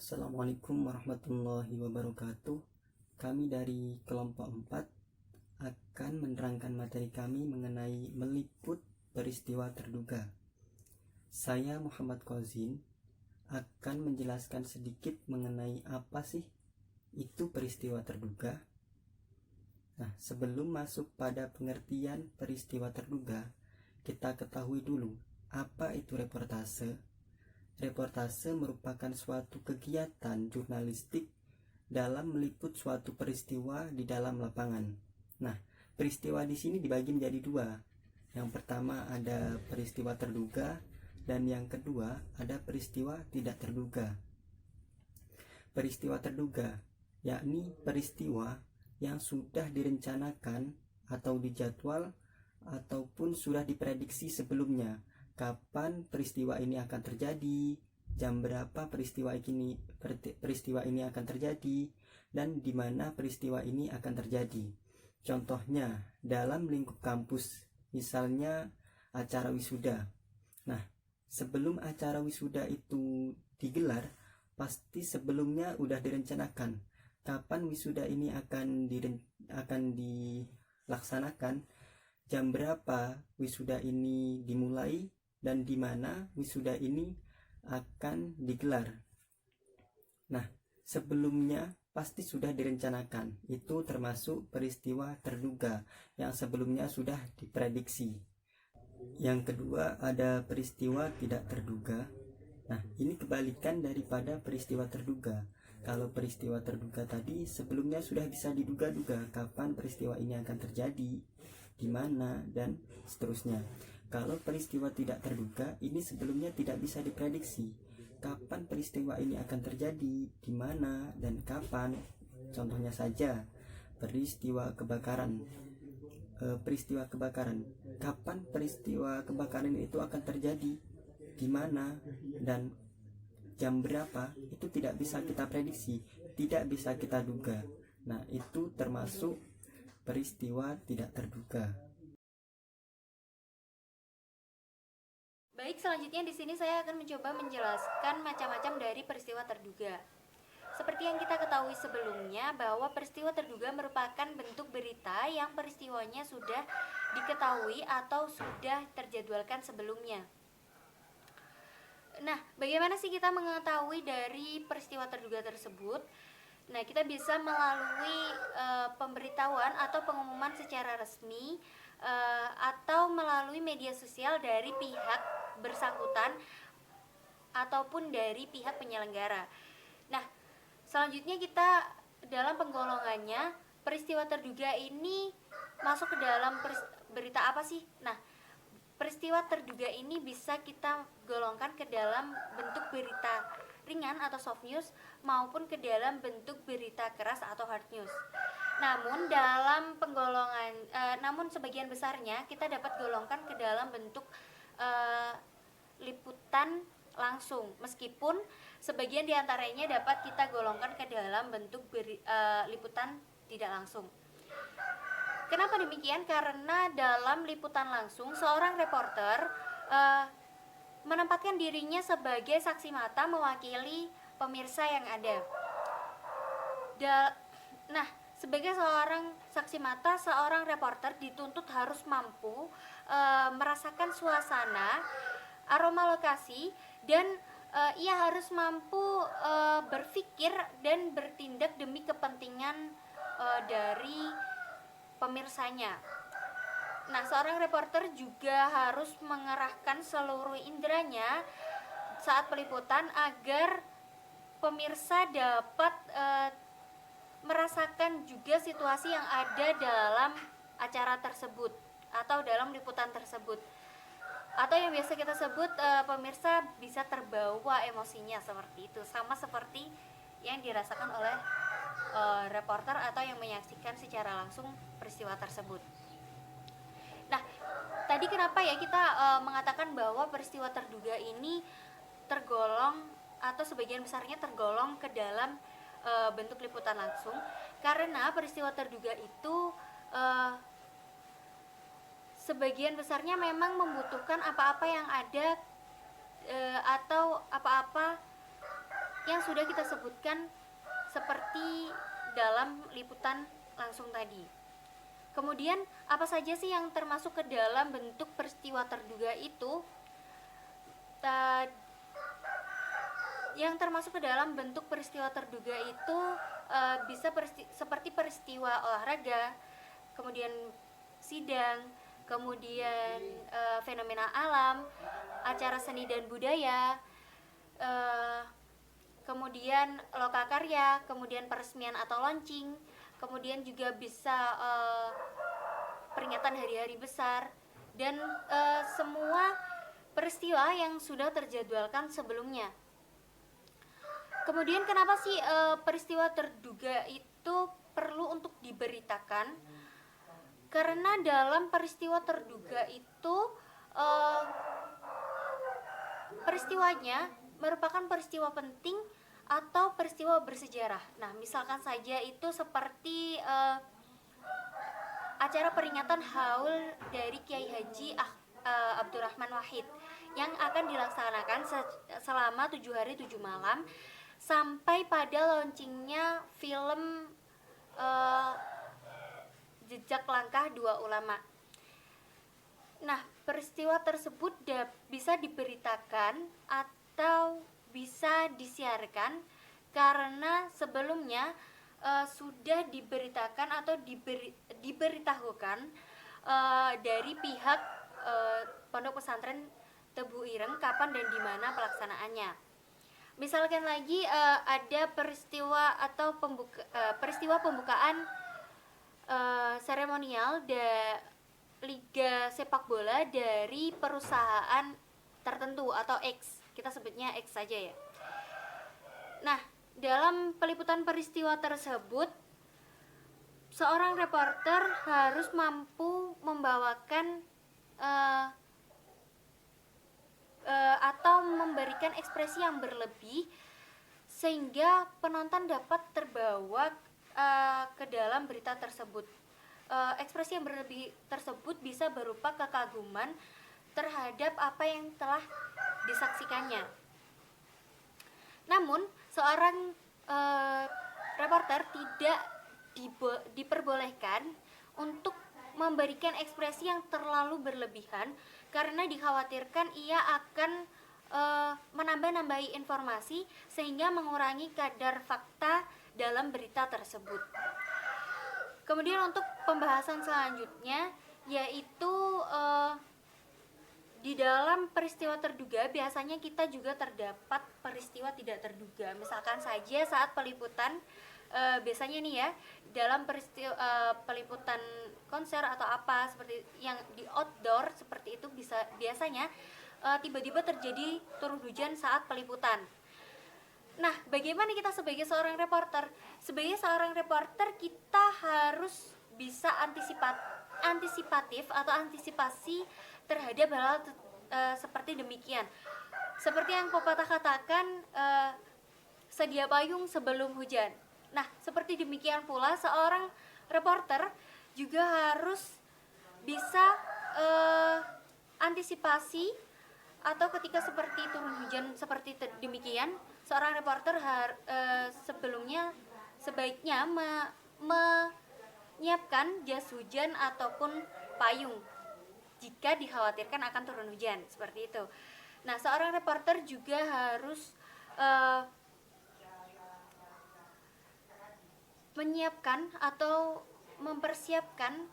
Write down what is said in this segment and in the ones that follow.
Assalamualaikum warahmatullahi wabarakatuh. Kami dari kelompok 4 akan menerangkan materi kami mengenai meliput peristiwa terduga. Saya Muhammad Kozin akan menjelaskan sedikit mengenai apa sih itu peristiwa terduga. Nah, sebelum masuk pada pengertian peristiwa terduga, kita ketahui dulu apa itu reportase. Reportase merupakan suatu kegiatan jurnalistik dalam meliput suatu peristiwa di dalam lapangan. Nah, peristiwa di sini dibagi menjadi dua. Yang pertama ada peristiwa terduga dan yang kedua ada peristiwa tidak terduga. Peristiwa terduga yakni peristiwa yang sudah direncanakan atau dijadwal ataupun sudah diprediksi sebelumnya. Kapan peristiwa ini akan terjadi, jam berapa peristiwa ini akan terjadi, dan di mana peristiwa ini akan terjadi. Contohnya dalam lingkup kampus, misalnya acara wisuda. Nah, sebelum acara wisuda itu digelar, pasti sebelumnya udah direncanakan kapan wisuda ini akan dilaksanakan, jam berapa wisuda ini dimulai, dan di mana wisuda ini akan digelar. Nah, sebelumnya pasti sudah direncanakan. Itu termasuk peristiwa terduga yang sebelumnya sudah diprediksi. Yang kedua ada peristiwa tidak terduga. Nah, ini kebalikan daripada peristiwa terduga. Kalau peristiwa terduga tadi sebelumnya sudah bisa diduga-duga kapan peristiwa ini akan terjadi, di mana, dan seterusnya. Kalau peristiwa tidak terduga, ini sebelumnya tidak bisa diprediksi kapan peristiwa ini akan terjadi, di mana, dan kapan. Contohnya saja peristiwa kebakaran. Kapan peristiwa kebakaran itu akan terjadi, di mana, dan jam berapa, itu tidak bisa kita prediksi, tidak bisa kita duga. Nah, itu termasuk peristiwa tidak terduga. Baik, selanjutnya di sini saya akan mencoba menjelaskan macam-macam dari peristiwa terduga. Seperti yang kita ketahui sebelumnya bahwa peristiwa terduga merupakan bentuk berita yang peristiwanya sudah diketahui atau sudah terjadwalkan sebelumnya. Nah, bagaimana sih kita mengetahui dari peristiwa terduga tersebut? Nah, kita bisa melalui pemberitahuan atau pengumuman secara resmi atau melalui media sosial dari pihak bersangkutan ataupun dari pihak penyelenggara. Nah, selanjutnya kita dalam penggolongannya, peristiwa terduga ini masuk ke dalam berita apa sih? Nah, peristiwa terduga ini bisa kita golongkan ke dalam bentuk berita ringan atau soft news maupun ke dalam bentuk berita keras atau hard news. Namun sebagian besarnya kita dapat golongkan ke dalam bentuk liputan langsung, meskipun sebagian diantaranya dapat kita golongkan ke dalam bentuk liputan tidak langsung. Kenapa demikian? Karena dalam liputan langsung seorang reporter menempatkan dirinya sebagai saksi mata mewakili pemirsa yang ada. Nah, sebagai seorang saksi mata, seorang reporter dituntut harus mampu merasakan suasana, aroma lokasi, dan ia harus mampu berpikir dan bertindak demi kepentingan dari pemirsanya. Nah, seorang reporter juga harus mengerahkan seluruh inderanya saat peliputan agar pemirsa dapat merasakan juga situasi yang ada dalam acara tersebut atau dalam liputan tersebut, atau yang biasa kita sebut pemirsa bisa terbawa emosinya seperti itu, sama seperti yang dirasakan oleh reporter atau yang menyaksikan secara langsung peristiwa tersebut. Nah, tadi kenapa ya kita mengatakan bahwa peristiwa terduga ini tergolong atau sebagian besarnya tergolong ke dalam bentuk liputan langsung? Karena peristiwa terduga itu sebagian besarnya memang membutuhkan apa-apa yang ada atau apa-apa yang sudah kita sebutkan seperti dalam liputan langsung tadi. Kemudian apa saja sih yang termasuk ke dalam bentuk peristiwa terduga itu? Yang termasuk ke dalam bentuk peristiwa terduga itu bisa seperti peristiwa olahraga, kemudian sidang, kemudian fenomena alam, acara seni dan budaya, kemudian lokakarya, kemudian peresmian atau launching, kemudian juga bisa peringatan hari-hari besar, dan semua peristiwa yang sudah terjadwalkan sebelumnya. Kemudian kenapa sih peristiwa terduga itu perlu untuk diberitakan? Karena dalam peristiwa terduga itu peristiwanya merupakan peristiwa penting atau peristiwa bersejarah. Nah, misalkan saja itu seperti acara peringatan haul dari Kiai Haji Abdurrahman Wahid yang akan dilaksanakan selama 7 hari 7 malam sampai pada launchingnya film Jejak Langkah Dua Ulama. Nah, peristiwa tersebut bisa diberitakan atau bisa disiarkan karena sebelumnya sudah diberitakan atau diberitahukan dari pihak Pondok Pesantren Tebu Ireng kapan dan di mana pelaksanaannya. Misalkan lagi ada peristiwa atau peristiwa pembukaan seremonial liga sepak bola dari perusahaan tertentu atau X, kita sebutnya X saja ya. Nah, dalam peliputan peristiwa tersebut, seorang reporter harus mampu membawakan atau memberikan ekspresi yang berlebih sehingga penonton dapat terbawa ke dalam berita tersebut. Ekspresi yang berlebih tersebut bisa berupa kekaguman terhadap apa yang telah disaksikannya. Namun, seorang reporter tidak diperbolehkan untuk memberikan ekspresi yang terlalu berlebihan karena dikhawatirkan ia akan menambah-nambahi informasi sehingga mengurangi kadar fakta dalam berita tersebut. Kemudian untuk pembahasan selanjutnya yaitu di dalam peristiwa terduga biasanya kita juga terdapat peristiwa tidak terduga. Misalkan saja saat peliputan biasanya nih ya, dalam peristiwa peliputan konser atau apa seperti yang di outdoor seperti itu biasanya tiba-tiba terjadi turun hujan saat peliputan. Nah, bagaimana kita sebagai seorang reporter? Sebagai seorang reporter kita harus bisa antisipatif atau antisipasi terhadap hal seperti demikian. Seperti yang pepatah katakan, sedia payung sebelum hujan. Nah, seperti demikian pula seorang reporter juga harus bisa antisipasi atau ketika seperti turun hujan seperti demikian, seorang reporter sebelumnya sebaiknya menyiapkan jas hujan ataupun payung jika dikhawatirkan akan turun hujan, seperti itu. Nah, seorang reporter juga harus menyiapkan atau mempersiapkan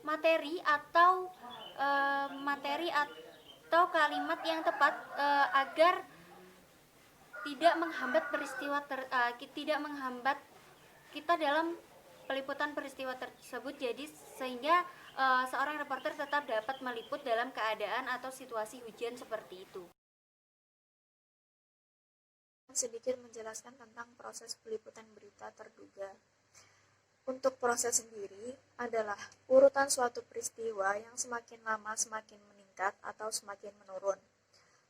materi atau kalimat yang tepat agar tidak menghambat tidak menghambat kita dalam peliputan peristiwa tersebut, jadi sehingga seorang reporter tetap dapat meliput dalam keadaan atau situasi hujan seperti itu. Sedikit menjelaskan tentang proses peliputan berita terduga. Untuk proses sendiri adalah urutan suatu peristiwa yang semakin lama semakin meningkat atau semakin menurun.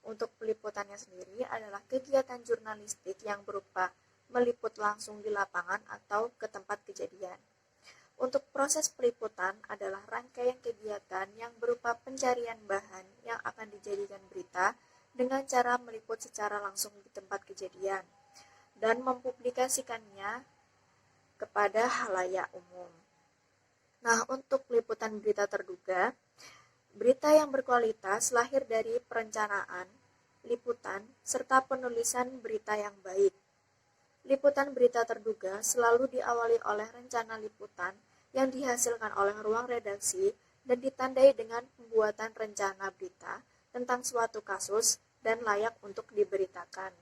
Untuk peliputannya sendiri adalah kegiatan jurnalistik yang berupa meliput langsung di lapangan atau ke tempat kejadian. Untuk proses peliputan adalah rangkaian kegiatan yang berupa pencarian bahan yang akan dijadikan berita dengan cara meliput secara langsung di tempat kejadian dan mempublikasikannya kepada halayak umum. Nah, untuk liputan berita terduga, berita yang berkualitas lahir dari perencanaan, liputan, serta penulisan berita yang baik. Liputan berita terduga selalu diawali oleh rencana liputan yang dihasilkan oleh ruang redaksi dan ditandai dengan pembuatan rencana berita tentang suatu kasus dan layak untuk diberitakan.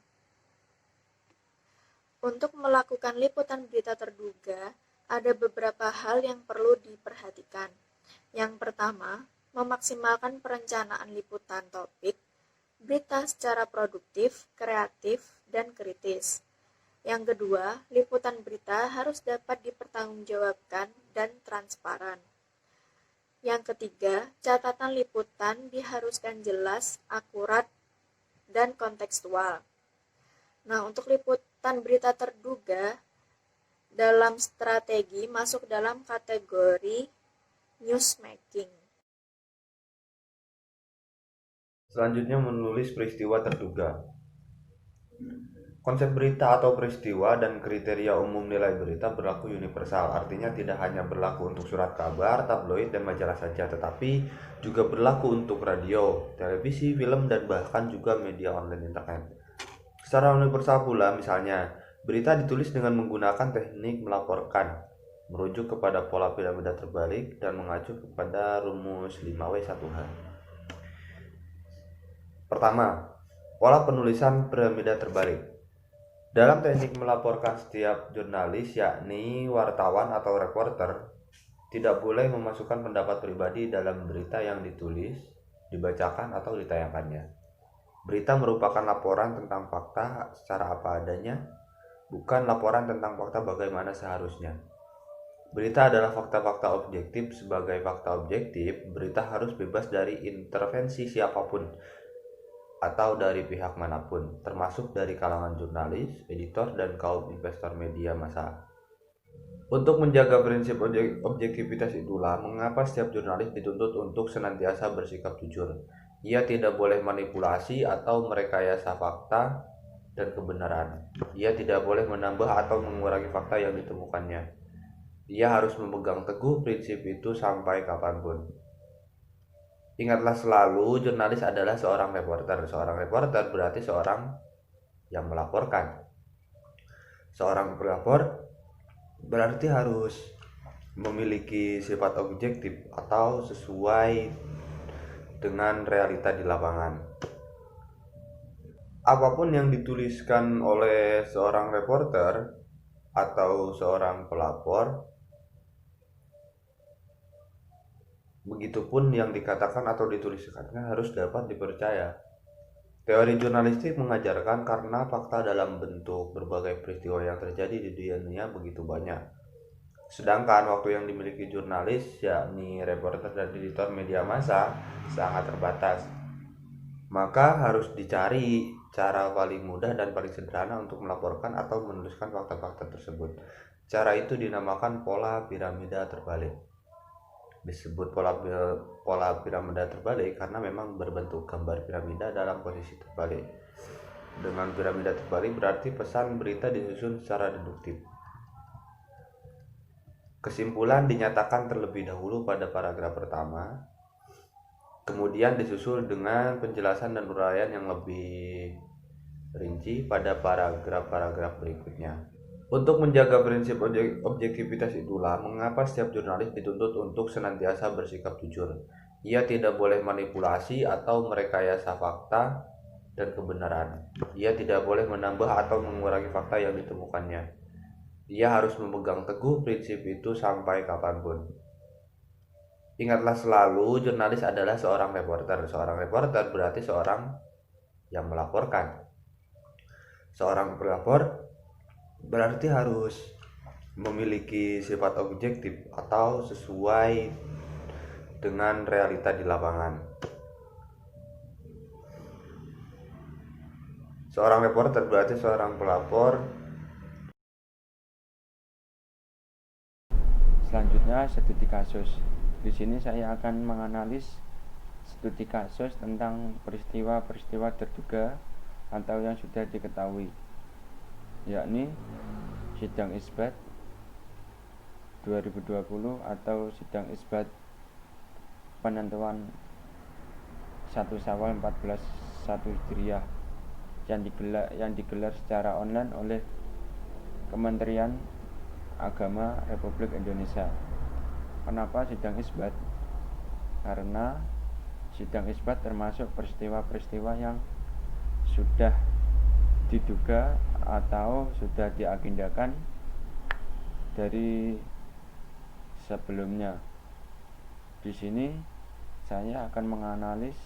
Untuk melakukan liputan berita terduga, ada beberapa hal yang perlu diperhatikan. Yang pertama, memaksimalkan perencanaan liputan topik, berita secara produktif, kreatif, dan kritis. Yang kedua, liputan berita harus dapat dipertanggungjawabkan dan transparan. Yang ketiga, catatan liputan diharuskan jelas, akurat, dan kontekstual. Nah, untuk liputan berita terduga dalam strategi masuk dalam kategori newsmaking. Selanjutnya menulis peristiwa terduga. Konsep berita atau peristiwa dan kriteria umum nilai berita berlaku universal, artinya tidak hanya berlaku untuk surat kabar, tabloid, dan majalah saja, tetapi juga berlaku untuk radio, televisi, film, dan bahkan juga media online internet. Secara universal pula, misalnya, berita ditulis dengan menggunakan teknik melaporkan, merujuk kepada pola piramida terbalik, dan mengacu kepada rumus 5W1H. Pertama, pola penulisan piramida terbalik. Dalam teknik melaporkan, setiap jurnalis, yakni wartawan atau reporter, tidak boleh memasukkan pendapat pribadi dalam berita yang ditulis, dibacakan, atau ditayangkannya. Berita merupakan laporan tentang fakta secara apa adanya, bukan laporan tentang fakta bagaimana seharusnya. Berita adalah fakta-fakta objektif. Sebagai fakta objektif, berita harus bebas dari intervensi siapapun atau dari pihak manapun, termasuk dari kalangan jurnalis, editor, dan kaum investor media massa. Untuk menjaga prinsip objektivitas itulah mengapa setiap jurnalis dituntut untuk senantiasa bersikap jujur. Ia tidak boleh manipulasi atau merekayasa fakta dan kebenaran. Ia tidak boleh menambah atau mengurangi fakta yang ditemukannya. Ia harus memegang teguh prinsip itu sampai kapanpun. Ingatlah selalu, jurnalis adalah seorang reporter. Seorang reporter berarti seorang yang melaporkan. Seorang pelapor berarti harus memiliki sifat objektif atau sesuai dengan realita di lapangan. Apapun yang dituliskan oleh seorang reporter atau seorang pelapor, begitupun yang dikatakan atau dituliskannya harus dapat dipercaya. Teori jurnalistik mengajarkan karena fakta dalam bentuk berbagai peristiwa yang terjadi di dunia begitu banyak. Sedangkan waktu yang dimiliki jurnalis, yakni reporter dan editor media massa, sangat terbatas. Maka harus dicari cara paling mudah dan paling sederhana untuk melaporkan atau menuliskan fakta-fakta tersebut. Cara itu dinamakan pola piramida terbalik. Disebut pola piramida terbalik karena memang berbentuk gambar piramida dalam posisi terbalik. Dengan piramida terbalik berarti pesan berita disusun secara deduktif. Kesimpulan dinyatakan terlebih dahulu pada paragraf pertama, kemudian disusul dengan penjelasan dan uraian yang lebih rinci pada paragraf-paragraf berikutnya. Untuk menjaga prinsip objektivitas itulah mengapa setiap jurnalis dituntut untuk senantiasa bersikap jujur. Ia tidak boleh manipulasi atau merekayasa fakta dan kebenaran. Ia tidak boleh menambah atau mengurangi fakta yang ditemukannya. Ia harus memegang teguh prinsip itu sampai kapanpun. Ingatlah selalu, jurnalis adalah seorang reporter. Seorang reporter berarti seorang yang melaporkan. Seorang pelapor berarti harus memiliki sifat objektif atau sesuai dengan realita di lapangan. Seorang reporter berarti seorang pelapor. Selanjutnya studi kasus. Di sini saya akan menganalisis studi kasus tentang peristiwa-peristiwa terduga atau yang sudah diketahui, yakni sidang isbat 2020 atau sidang isbat penentuan 1 Syawal 1401 Hijriah yang digelar secara online oleh Kementerian Agama Republik Indonesia. Kenapa sidang isbat? Karena sidang isbat termasuk peristiwa-peristiwa yang sudah diduga atau sudah diagendakan dari sebelumnya. Di sini saya akan menganalisis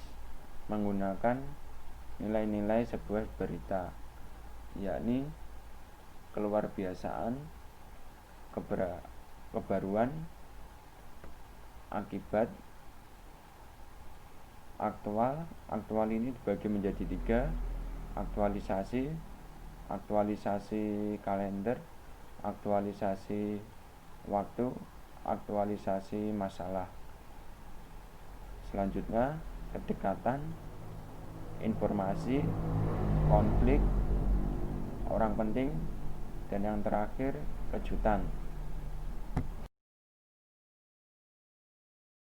menggunakan nilai-nilai sebuah berita, yakni keluar biasaan, kebaruan, akibat, aktual. Aktual ini dibagi menjadi 3: aktualisasi kalender, aktualisasi waktu, aktualisasi masalah. Selanjutnya kedekatan, informasi, konflik, orang penting, dan yang terakhir kejutan.